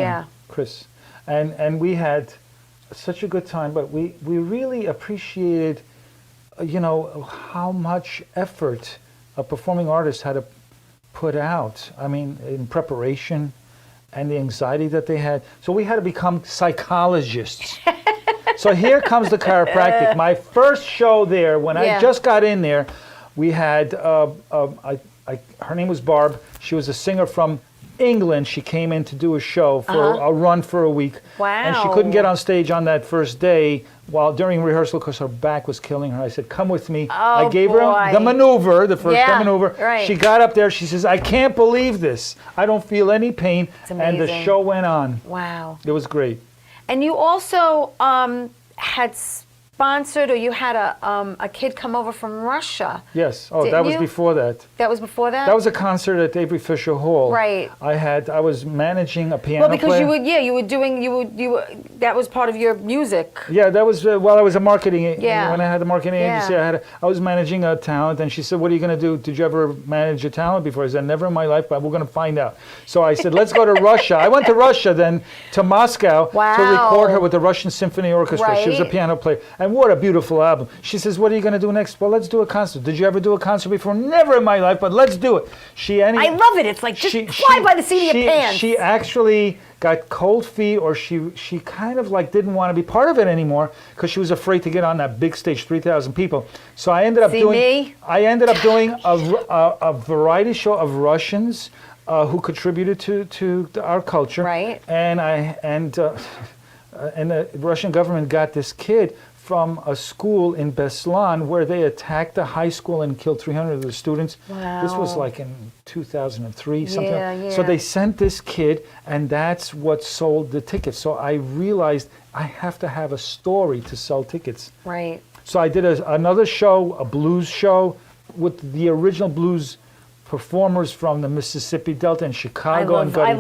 Chris, and we had such a good time. But we really appreciated, you know, how much effort a performing artist had to put out. I mean, in preparation, and the anxiety that they had. So we had to become psychologists. So here comes the chiropractic. My first show there, when Yeah. I just got in there, we had, her name was Barb. She was a singer from England. She came in to do a show for a run for a week. And she couldn't Wow. get on stage on that first day while during rehearsal because her back was killing her. I said, come with me. I Oh, gave her boy. the maneuver, the first Yeah, maneuver. right. She got up there. She says, I can't believe this. I don't feel any pain. It's And the amazing. show went on. Wow. It was great. And you also had sponsored, or you had a kid come over from Russia. Yes. Oh, Didn't that was you? before that. That was before that? That was a concert at Avery Fisher Hall. Right. I was managing a piano well, because player. you were doing, that was part of your music. Yeah, that was while I was a marketing. Yeah. When I had the marketing Yeah. agency, I was managing a talent, and she said, "What are you going to do? Did you ever manage a talent before?" I said, "Never in my life, but we're going to find out." So I said, "Let's go to Russia." I went to Russia, then to Moscow to record her with the Russian Symphony Orchestra. She was a Right. piano player, and what a beautiful album. She says, "What are you going to do next?" "Well, let's do a concert." "Did you ever do a concert before?" "Never in my life, but let's do it." I love it. It's like just fly by the seat of your pants. She actually got cold feet, or she kind of like didn't want to be part of it anymore because she was afraid to get on that big stage, 3,000 people. So I ended up See doing. me? I ended up doing a variety show of Russians who contributed to our culture. Right. And the Russian government got this kid from a school in Beslan where they attacked the high school and killed 300 of the students. This was Wow. like in 2003, something. Yeah, So yeah. they sent this kid, and that's what sold the tickets. So I realized I have to have a story to sell tickets. Right. So I did another show, a blues show, with the original blues performers from the Mississippi Delta in Chicago and Gutty I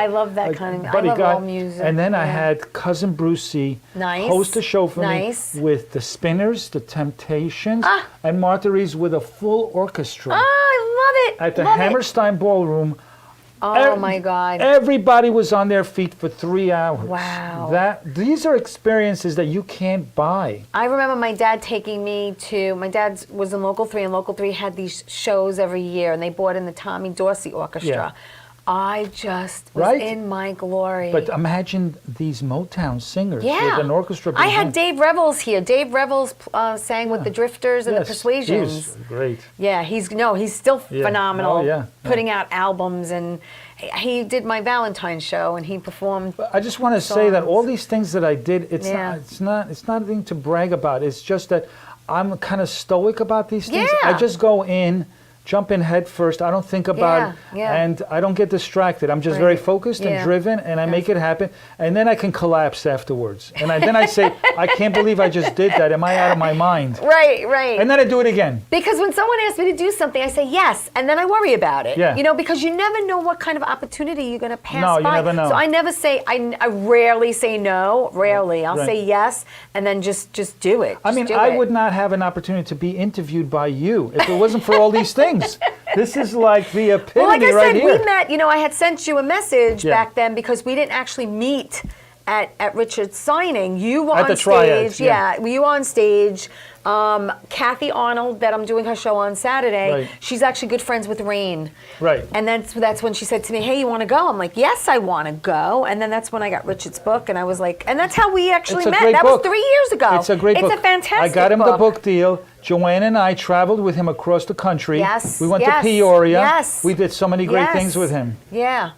love that kind of. I love all music. And then I yeah. had cousin Brucey Nice. host a show for Nice. me with the Spinners, the Temptations, and Martha Reeves with a full orchestra Oh, I love it. at the Love it. Hammerstein Ballroom. Oh my God. Everybody was on their feet for 3 hours. Wow. These are experiences that you can't buy. I remember my dad taking me to, my dad was in Local 3, and Local 3 had these shows every year, and they brought in the Tommy Dorsey Orchestra. Yeah. I just was Right? in my glory. But imagine these Motown singers yeah. with an orchestra I had behind. Dave Revels here. Dave Revels sang with the Drifters and the Yes, Persuasions. he was great. Yeah, he's still Yeah. phenomenal. Oh, yeah. Putting out albums, and he did my Valentine's show, and he performed. I just want to say that songs. all these things that I did, it's Yeah. not anything to brag about. It's just that I'm kind of stoic about these things. Yeah. I just go in, jump in head first. I don't think about it, yeah. and I don't get distracted. I'm just Right. very focused Yeah. and driven, and I make it happen. And then I can collapse afterwards. And then I say, I can't believe I just did that. Am I out of my mind? Right. And then I do it again. Because when someone asks me to do something, I say yes, and then I worry about it. Yeah. You know, because you never know what kind of opportunity you're going to pass No, you by. never know. So I never say, I rarely say no, rarely. I'll Right. say yes, and then just do it. I mean, Just do I it. would not have an opportunity to be interviewed by you if it wasn't for all these things. This is like the epitome Well, like I right said, here. we met, I had sent you a message Yeah. back then because we didn't actually meet at Richard's signing. You were At on the Triads, stage. yeah. You were on stage. Kathy Arnold, that I'm doing her show on Saturday, Right. she's actually good friends with Rain. Right. And that's when she said to me, hey, you want to go? I'm like, yes, I want to go. And then that's when I got Richard's book, and I was like, and that's how we actually It's a met. great That book. was 3 years ago. It's a great book. It's a fantastic I got him book. the book deal. Joanne and I traveled with him across the country. Yes, We went yes, to Peoria. yes. We did so many great Yes. things with him. Yeah.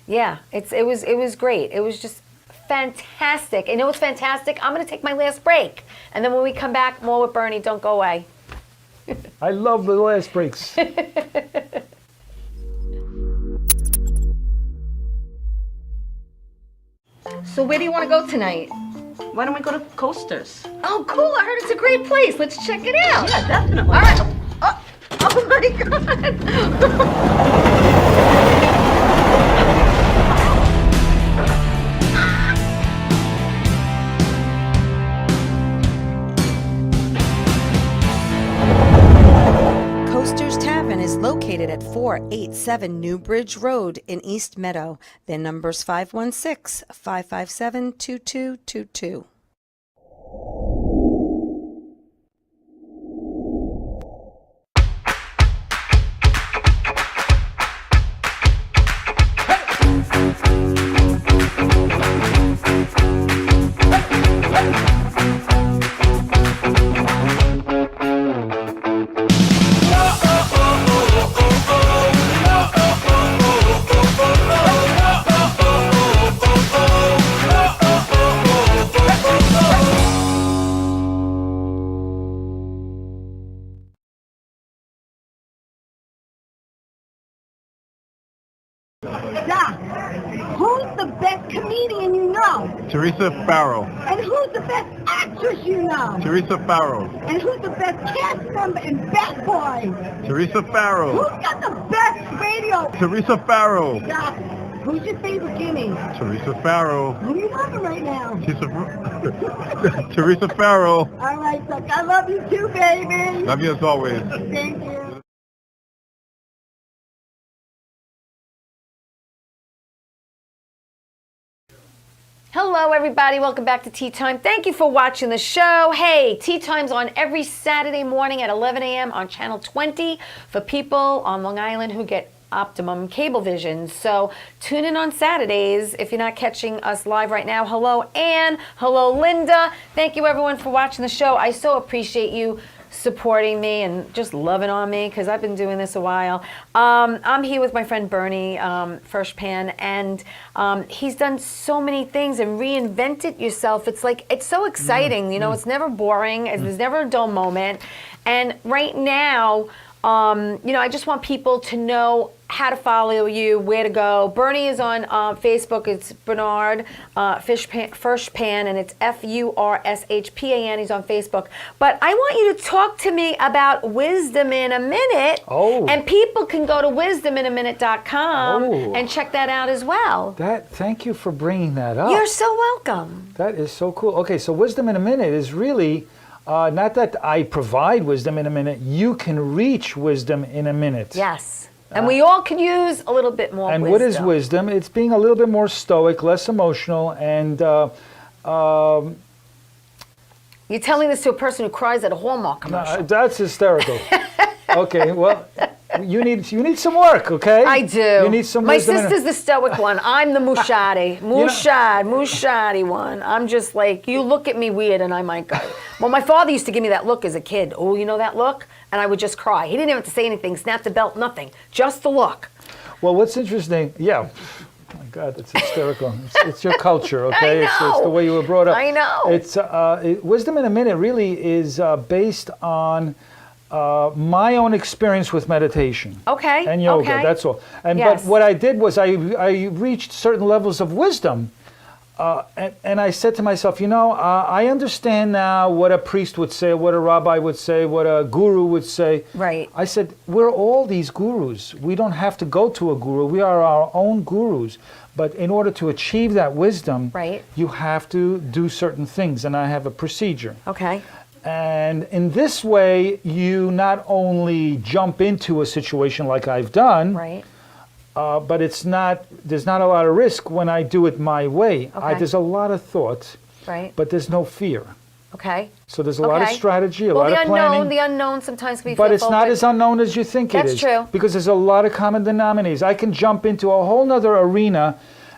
It was great. It was just fantastic. You know what's fantastic? I'm going to take my last break, and then when we come back, more with Bernie. Don't go away. I love the last breaks. So where do you want to go tonight? Why don't we go to Coasters? Oh, cool! I heard it's a great place. Let's check it out. Yeah, definitely. All right. Oh my God. Coasters Tavern is located at 487 New Bridge Road in East Meadow. Their number's 516-557-2222. Doc, who's the best comedian you know? Teresa Farrell. And who's the best actress you know? Teresa Farrell. And who's the best cast member in Bat Boys? Teresa Farrell. Who's got the best radio? Teresa Farrell. Doc, who's your favorite guinea? Teresa Farrell. Who are you loving right now? Teresa Farrell. All right, Doc, I love you too, baby. Love you as always. Thank you. Hello, everybody. Welcome back to Tea Time. Thank you for watching the show. Hey, Tea Time's on every Saturday morning at 11 a.m. on Channel 20 for people on Long Island who get Optimum Cablevision. So tune in on Saturdays if you're not catching us live right now. Hello, Ann. Hello, Linda. Thank you, everyone, for watching the show. I so appreciate you supporting me and just loving on me because I've been doing this a while. I'm here with my friend Bernie Firshpan, and he's done so many things and reinvented yourself. It's like, it's so exciting, it's never boring. There's never a dull moment. And right now, I just want people to know how to follow you, where to go. Bernie is on Facebook. It's Bernard Furshpan, and it's Furshpan. He's on Facebook. But I want you to talk to me about Wisdom in a Minute. Oh. And people can go to wisdominaminute.com Oh. and check that out as well. Thank you for bringing that up. You're so welcome. That is so cool. Okay, so Wisdom in a Minute is really not that I provide wisdom in a minute. You can reach wisdom in a minute. Yes. And we all can use a little bit more And wisdom. what is wisdom? It's being a little bit more stoic, less emotional, and You're telling this to a person who cries at a Hallmark commercial. that's hysterical. Okay, well, you need some work, okay? I do. You need some My wisdom. sister's the stoic one. I'm the Mushadi one. I'm just like, you look at me weird and I might go. Well, my father used to give me that look as a kid. Oh, you know that look? And I would just cry. He didn't have to say anything, snap the belt, nothing. Just the look. Well, what's interesting, yeah. Oh my God, that's hysterical. It's your culture, okay? I know. It's the way you were brought up. I know. It's Wisdom in a Minute really is based on my own experience with meditation. Okay. And yoga, okay. that's all. And Yes. but what I did was I reached certain levels of wisdom, and I said to myself, I understand now what a priest would say, what a rabbi would say, what a guru would say. Right. I said, we're all these gurus. We don't have to go to a guru. We are our own gurus. But in order to achieve that wisdom, Right. you have to do certain things, and I have a procedure. Okay. And in this way, you not only jump into a situation like I've done, Right. but there's not a lot of risk when I do it my way. Okay. There's a lot of thought, Right. but there's no fear. Okay. So there's a lot of Okay. strategy, a Well, lot the of planning. the unknown sometimes can be But it's fearful, not as unknown as you think it That's is. true. Because there's a lot of common denominators. I can jump into a whole nother arena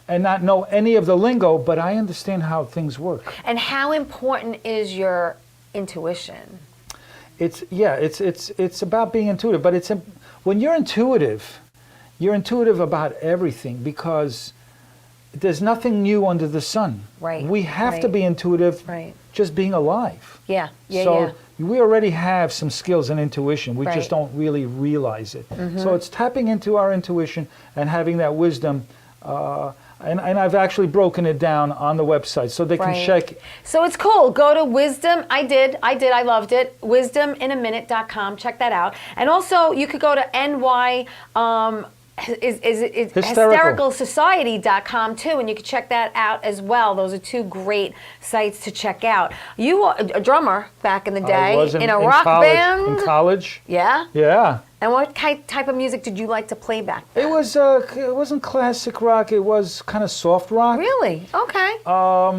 and not know any of the lingo, but I understand how things work. And how important is your intuition? It's about being intuitive, but when you're intuitive about everything because there's nothing new under the sun. Right, We have to right. be intuitive Right. just being alive. Yeah. Yeah. So yeah. we already have some skills and intuition. We Right. just don't really realize it. So it's tapping into our intuition and having that wisdom. And I've actually broken it down on the website so they can Right. check. So it's cool. Go to Wisdom. I did. I loved it. Wisdominaminute.com. Check that out. And also, you could go to NY. Hystericalsociety.com too, and you can check that out as well. Those are two great sites to check out. You were a drummer back in the day I was in a rock college, band. In college. Yeah. Yeah. And what type of music did you like to play back then? It wasn't classic rock. It was kind of soft rock. Really? Okay. It All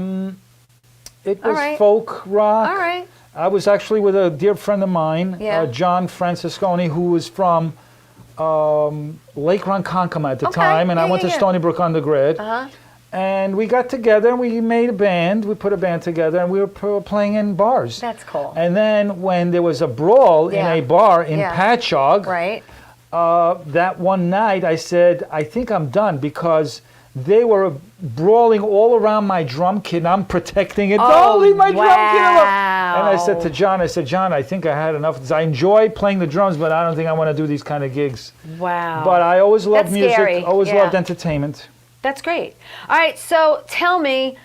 was right. folk rock. All right. I was actually with a dear friend of mine, Yeah. John Francisconi, who was from Lake Ronkonkoma at the Okay. time, and I Yeah, went yeah, to yeah. Stony Brook undergrad. Uh-huh. And we got together and we made a band. We put a band together and we were playing in bars. That's cool. And then when there was a brawl Yeah. in a bar in Yeah. Patchogue, Right. that one night I said, I think I'm done because they were brawling all around my drum kit and I'm protecting it. Oh, Don't leave my drum kit alone. And I said wow. to John, John, I think I had enough. I enjoy playing the drums, but I don't think I want to do these kind of gigs. Wow. But I always loved That's music, scary. always Yeah. loved entertainment. That's great. All right, so tell me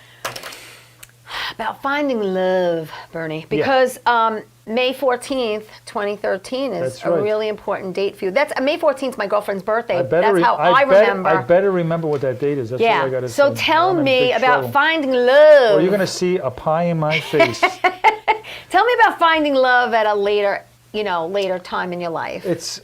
about finding love, Bernie, because May 14th, 2013 is That's a right. really important date for you. That's May 14th is my girlfriend's birthday. That's I how I remember. I better remember what that date is. That's what I yeah. gotta So say. tell I'm in me big about trouble. finding love. Or you're going to see a pie in my face. Tell me about finding love at a later time in your life. There's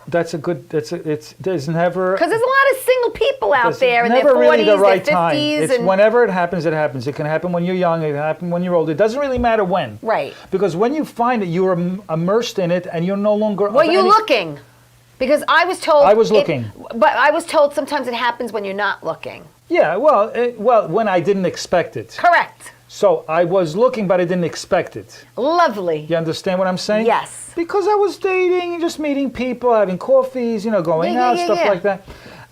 never. Because there's a lot of single people out There's there in their never 40s, really the right their 50s. time. It's and whenever it happens, it happens. It can happen when you're young. It can happen when you're old. It doesn't really matter when. Right. Because when you find it, you are immersed in it, and you're no longer. Were you looking? Because I was told. I was looking. But I was told sometimes it happens when you're not looking. Yeah. Well, when I didn't expect it. Correct. So I was looking, but I didn't expect it. Lovely. You understand what I'm saying? Yes. Because I was dating, just meeting people, having coffees, going out, stuff like that.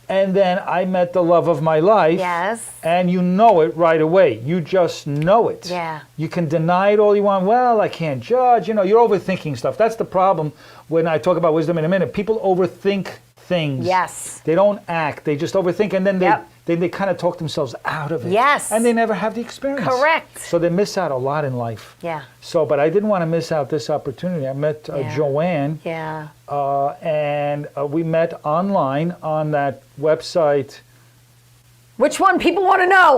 And then I met the love of my life. Yes. And you know it right away. You just know it. Yeah. You can deny it all you want. Well, I can't judge. You're overthinking stuff. That's the problem when I talk about wisdom in a minute. People overthink things. Yes. They don't act. They just overthink, and then Yep. they kind of talk themselves out of it. Yes. And they never have the experience. Correct. So they miss out a lot in life. Yeah. So, but I didn't want to miss out this opportunity. I met Yeah. Joanne, Yeah. and we met online on that website. Which one? People want to know.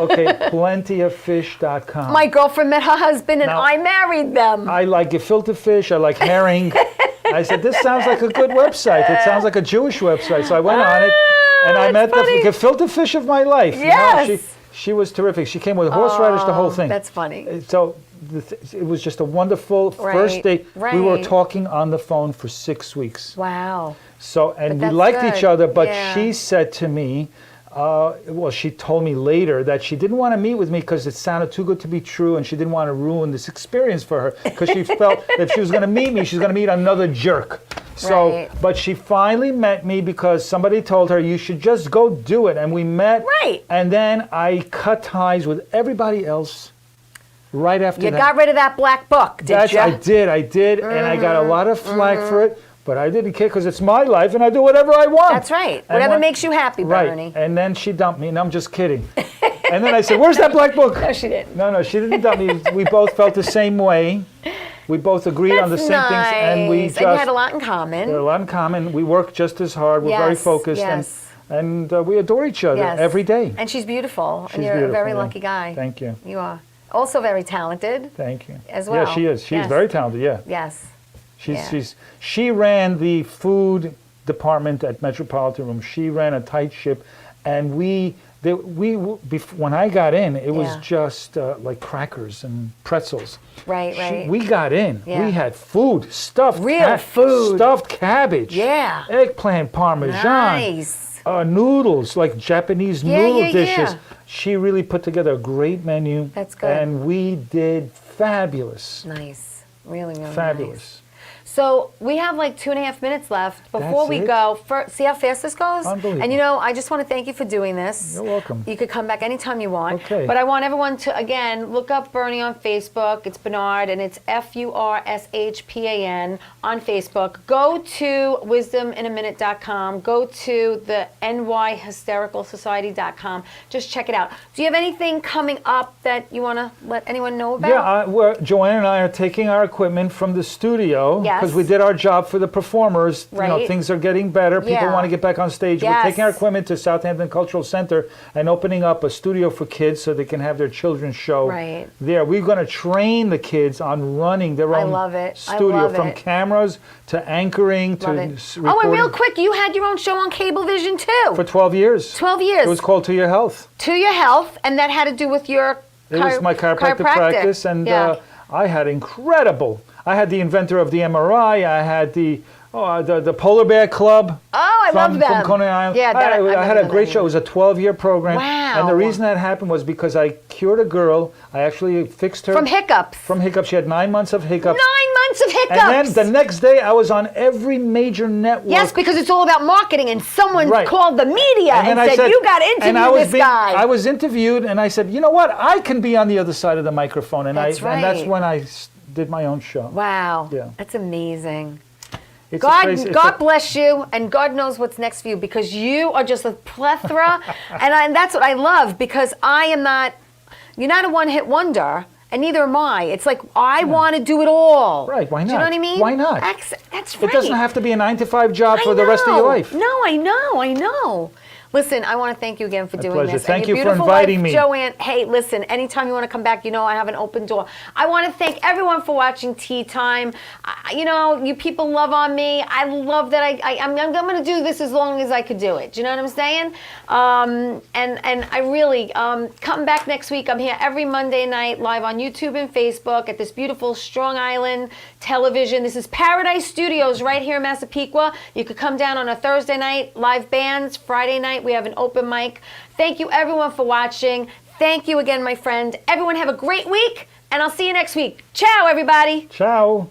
Okay, plentyoffish.com. My girlfriend met her husband, and Now- I married them. I like gefilte fish. I like herring. I said, this sounds like a good website. It sounds like a Jewish website. So I went on it, and I met funny. the gefilte fish of my life. You know, Yes. she was terrific. She came with horseradish, the whole thing. That's funny. So it was just a wonderful first Right, date. We were right. talking on the phone for 6 weeks. Wow. So, and we that's liked each good. other, but Yeah. she said to me, well, she told me later that she didn't want to meet with me because it sounded too good to be true, and she didn't want to ruin this experience for her because she felt that if she was going to meet me, she's going to meet another jerk. So, Right. but she finally met me because somebody told her, you should just go do it. And we met. Right. And then I cut ties with everybody else right after You that. got rid of that black book, did you? I did, and I got a lot of flack for it, but I didn't care because it's my life and I do whatever I want. That's right. And Whatever when- makes you happy, Right, Bernie. and then she dumped me, and I'm just kidding. And then I said, where's that black book? No, she didn't. No, she didn't dump me. We both felt the same way. We both agreed on the That's same things, and we nice. just And you had a lot in common. we had a lot in common. We work just as hard. We're very Yes, focused, yes. and we adore each other Yes. every day. And she's beautiful. She's and you're beautiful, a very yeah. lucky guy. Thank you. You are. Also very talented. Thank you. As well. Yeah, she is. She's Yes. very talented. Yeah. Yes. Yeah. She ran the food department at Metropolitan Room. She ran a tight ship, and when I got in, it was Yeah. just like crackers and pretzels. Right, right. We got in. Yeah. We had food, stuffed Real food. stuffed cabbage. Yeah. Eggplant parmesan. Nice. Noodles, like Japanese Yeah, noodle yeah, dishes. yeah. She really put together a great menu. That's good. And we did fabulous. Nice. Really, really Fabulous. nice. So we have like 2.5 minutes left before That's we it? go. See how fast this goes? Unbelievable. And you know, I just want to thank you for doing this. You're welcome. You could come back anytime you want. Okay. But I want everyone to, again, look up Bernie on Facebook. It's Bernard, and it's FURSHPAN on Facebook. Go to wisdominaminute.com. Go to the nyhystericalsociety.com. Just check it out. Do you have anything coming up that you want to let anyone know about? Yeah, Joanne and I are taking our equipment from the studio Yes. because we did our job for the performers. You know, Right. things are getting better. People Yeah. want to get back on stage. Yes. We're taking our equipment to Southampton Cultural Center and opening up a studio for kids so they can have their children's show Right. there. We're going to train the kids on running their I own love it. I studio, love from it. cameras to anchoring Love to it. recording. Oh, and real quick, you had your own show on Cablevision too. For 12 years. 12 years. It was called To Your Health. To Your Health, and that had to do with your It was my chiropractic practice, and yeah. I had incredible. I had the inventor of the MRI. I had the Polar Bear Club. Oh, I love them. From Coney Island. Yeah, that, I had a remember great that. show. It was a 12-year program. Wow. And the reason that happened was because I cured a girl. I actually fixed her From hiccups. From hiccups. She had 9 months of hiccups. 9 months of hiccups. And then the next day, I was on every major network. Yes, because it's all about marketing, and someone Right. called the media and, then I said, "You got to and I interview was this guy." I was interviewed, and I said, "You know what? I can be on the other side of the microphone." And That's and that's right. when I did my own show. Wow. Yeah. That's amazing. It's a God, crazy- it's God a- bless you, and God knows what's next for you, because you are just a plethora, and that's what I love, because I am not. You're not a one-hit wonder, and neither am I. It's like I want to do it all. Right? Why not? Do you know what I mean? Why not? That's right. It doesn't have to be a 9-to-5 job for the rest of your life. No, I know. Listen, I want to thank you again for doing pleasure. this. Thank and your you for beautiful inviting wife, me. Joanne. Hey, listen, anytime you want to come back, you know I have an open door. I want to thank everyone for watching Tea Time. You know, you people love on me. I love that I'm going to do this as long as I could do it. Do you know what I'm saying? And I really, come back next week. I'm here every Monday night live on YouTube and Facebook at this beautiful Strong Island television. This is Paradise Studios right here in Massapequa. You could come down on a Thursday night, live bands. Friday night, we have an open mic. Thank you, everyone, for watching. Thank you again, my friend. Everyone have a great week, and I'll see you next week. Ciao, everybody. Ciao.